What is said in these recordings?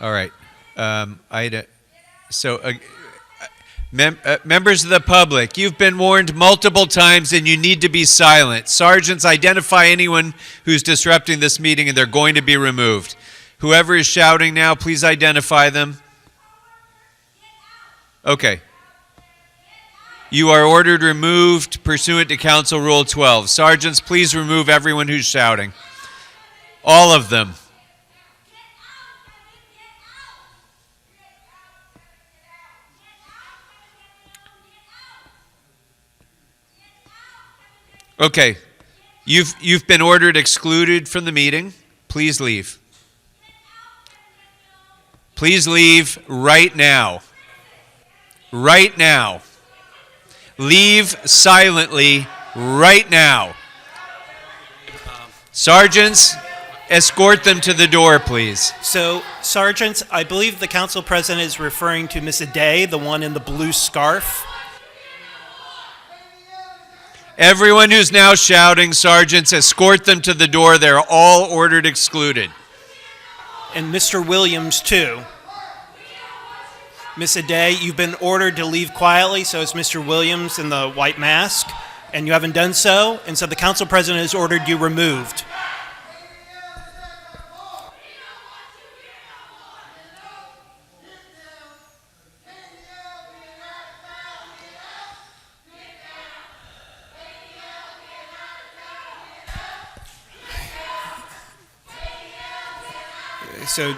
All right. Members of the public, you've been warned multiple times and you need to be silent. Sergeants, identify anyone who's disrupting this meeting and they're going to be removed. Whoever is shouting now, please identify them. Okay. You are ordered removed pursuant to Council Rule 12. Sergeants, please remove everyone who's shouting. All of them. Okay, you've been ordered excluded from the meeting. Please leave. Please leave right now. Right now. Leave silently right now. Sergeants, escort them to the door, please. So, Sergeants, I believe the Council President is referring to Miss Aday, the one in the blue scarf. Everyone who's now shouting, Sergeants, escort them to the door. They're all ordered excluded. And Mr. Williams, too. Miss Aday, you've been ordered to leave quietly, so is Mr. Williams in the white mask, and you haven't done so, and so the Council President has ordered you removed. So,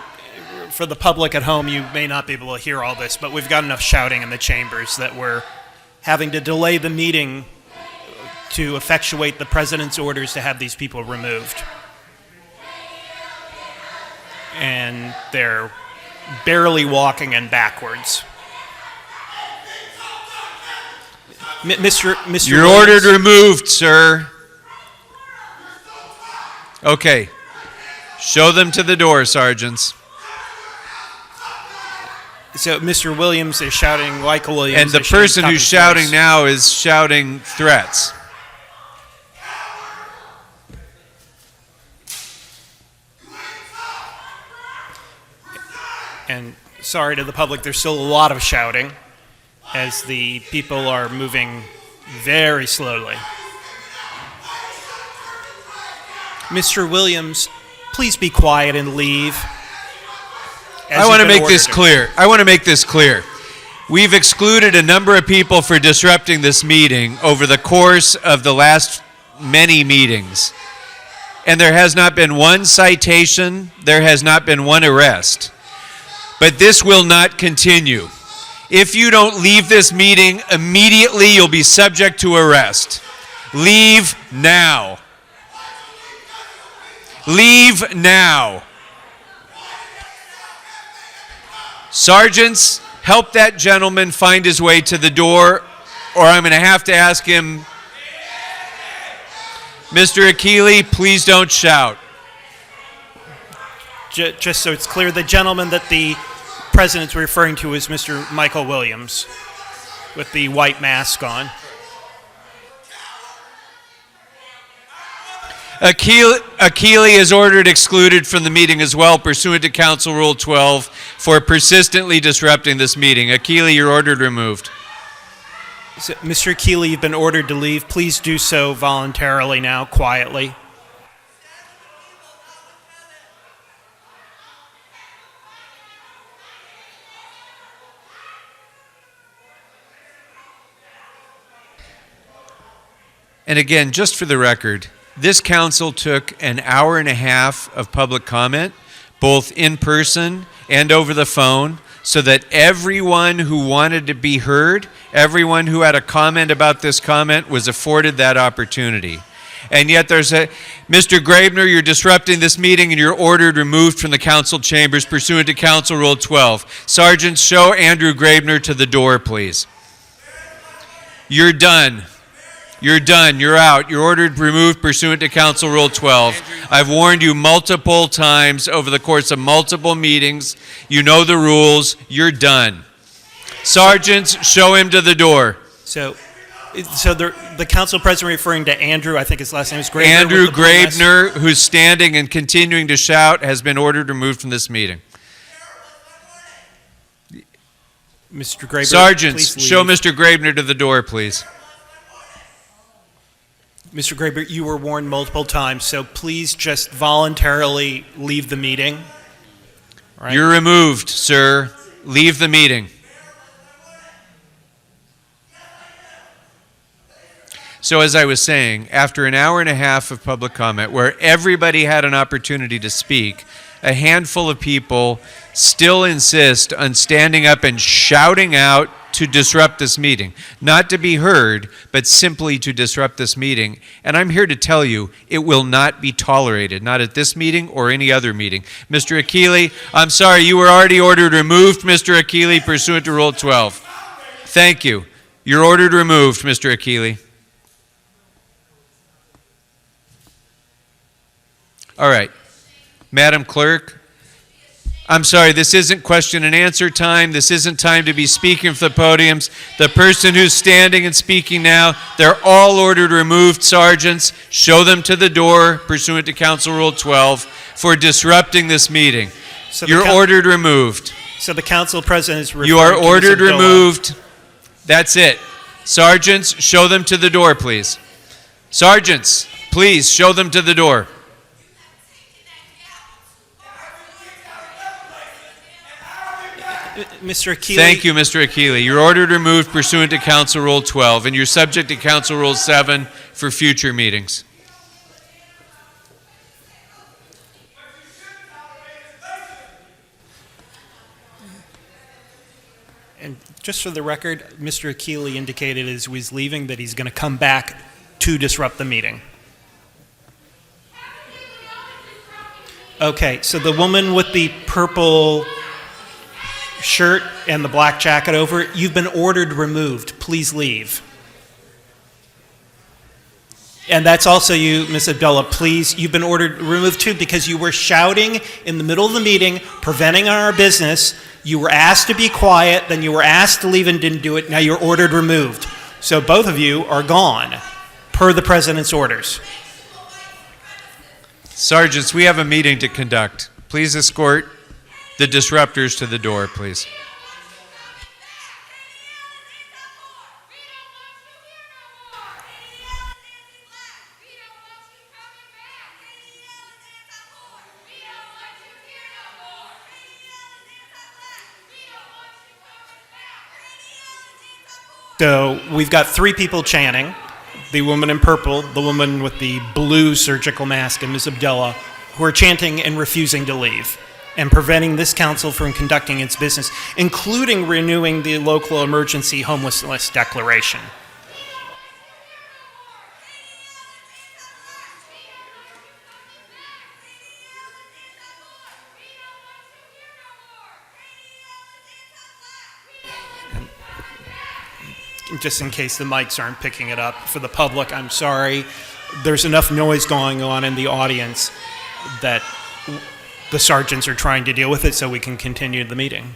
for the public at home, you may not be able to hear all this, but we've got enough shouting in the chambers that we're having to delay the meeting to effectuate the President's orders to have these people removed. And they're barely walking and backwards. Mr. You're Williams, ordered removed, sir. Okay. Show them to the door, Sergeants. So Mr. Williams is shouting like a Williams. And the person who's shouting now is shouting threats. And sorry to the public, there's still a lot of shouting as the people are moving very slowly. Mr. Williams, please be quiet and leave. I want to make this clear. I want to make this clear. We've excluded a number of people for disrupting this meeting over the course of the last many meetings. And there has not been one citation, there has not been one arrest. But this will not continue. If you don't leave this meeting immediately, you'll be subject to arrest. Leave now. Leave now. Sergeants, help that gentleman find his way to the door, or I'm going to have to ask him. Mr. Akili, please don't shout. Just so it's clear, the gentleman that the President's referring to is Mr. Michael Williams with the white mask on. Akili is ordered excluded from the meeting as well, pursuant to Council Rule 12, for persistently disrupting this meeting. Akili, you're ordered removed. So, Mr. Akili, you've been ordered to leave. Please do so voluntarily now, quietly. And again, just for the record, this council took an hour and a half of public comment, both in person and over the phone, so that everyone who wanted to be heard, everyone who had a comment about this comment was afforded that opportunity. And yet there's Mr. Graebner, you're disrupting this meeting and you're ordered removed from the council chambers pursuant to Council Rule 12. Sergeants, show Andrew Graebner to the door, please. You're done. You're done. You're out. You're ordered removed pursuant to Council Rule 12. I've warned you multiple times over the course of multiple meetings. You know the rules. You're done. Sergeants, show him to the door. So the Council President referring to Andrew, I think his last name is Graebner. Andrew Graebner, who's standing and continuing to shout, has been ordered removed from this meeting. Mr. Graber, Sergeants, please show leave. Mr. Graebner to the door, please. Mr. Graber, you were warned multiple times, so please just voluntarily leave the meeting. All right? You're removed, sir. Leave the meeting. So as I was saying, after an hour and a half of public comment where everybody had an opportunity to speak, a handful of people still insist on standing up and shouting out to disrupt this meeting. Not to be heard, but simply to disrupt this meeting. And I'm here to tell you, it will not be tolerated, not at this meeting or any other meeting. Mr. Akili, I'm sorry, you were already ordered removed, Mr. Akili, pursuant to Rule 12. Thank you. You're ordered removed, Mr. Akili. All right. Madam Clerk, I'm sorry, this isn't question and answer time. This isn't time to be speaking from the podiums. The person who's standing and speaking now, they're all ordered removed, sergeants. Show them to the door, pursuant to Council Rule 12, for disrupting this meeting. So You're ordered removed. So the council president is referring You are to Ms. ordered Abdullah. removed. That's it. Sergeants, show them to the door, please. Sergeants, please show them to the door. Mr. Akili. Thank you, Mr. Akili. You're ordered removed pursuant to Council Rule 12, and you're subject to Council Rule 7 for future meetings. And just for the record, Mr. Akili indicated as he was leaving that he's going to come back to disrupt the meeting. Okay, so the woman with the purple shirt and the black jacket over it, you've been ordered removed. Please leave. And that's also you, Ms. Abdullah. Please, you've been ordered removed too because you were shouting in the middle of the meeting, preventing our business. You were asked to be quiet, then you were asked to leave and didn't do it. Now you're ordered removed. So both of you are gone, per the president's orders. Sergeants, we have a meeting to conduct. Please escort the disruptors to the door, please. So we've got three people chanting, the woman in purple, the woman with the blue surgical mask, and Ms. Abdullah, who are chanting and refusing to leave and preventing this council from conducting its business, including renewing the local emergency homelessness declaration. Just in case the mics aren't picking it up for the public, I'm sorry. There's enough noise going on in the audience that the sergeants are trying to deal with it so we can continue the meeting.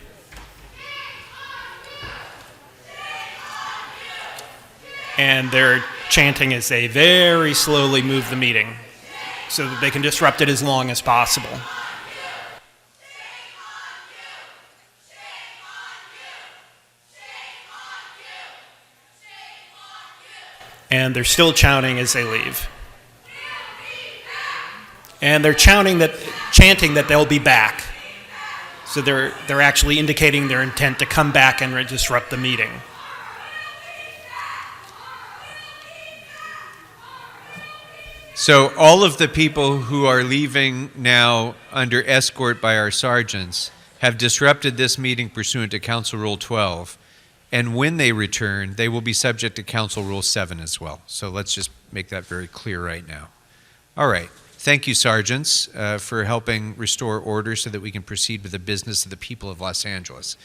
And they're chanting as they very slowly move the meeting so that they can disrupt it as long as possible. And they're still chanting as they leave. And they're chanting that they'll be back. So they're actually indicating their intent to come back and disrupt the meeting. So all of the people who are leaving now under escort by our sergeants have disrupted this meeting pursuant to Council Rule 12. And when they return, they will be subject to Council Rule 7 as well. So let's just make that very clear right now. All right. Thank you, sergeants, for helping restore order so that we can proceed with the business of the people of Los Angeles.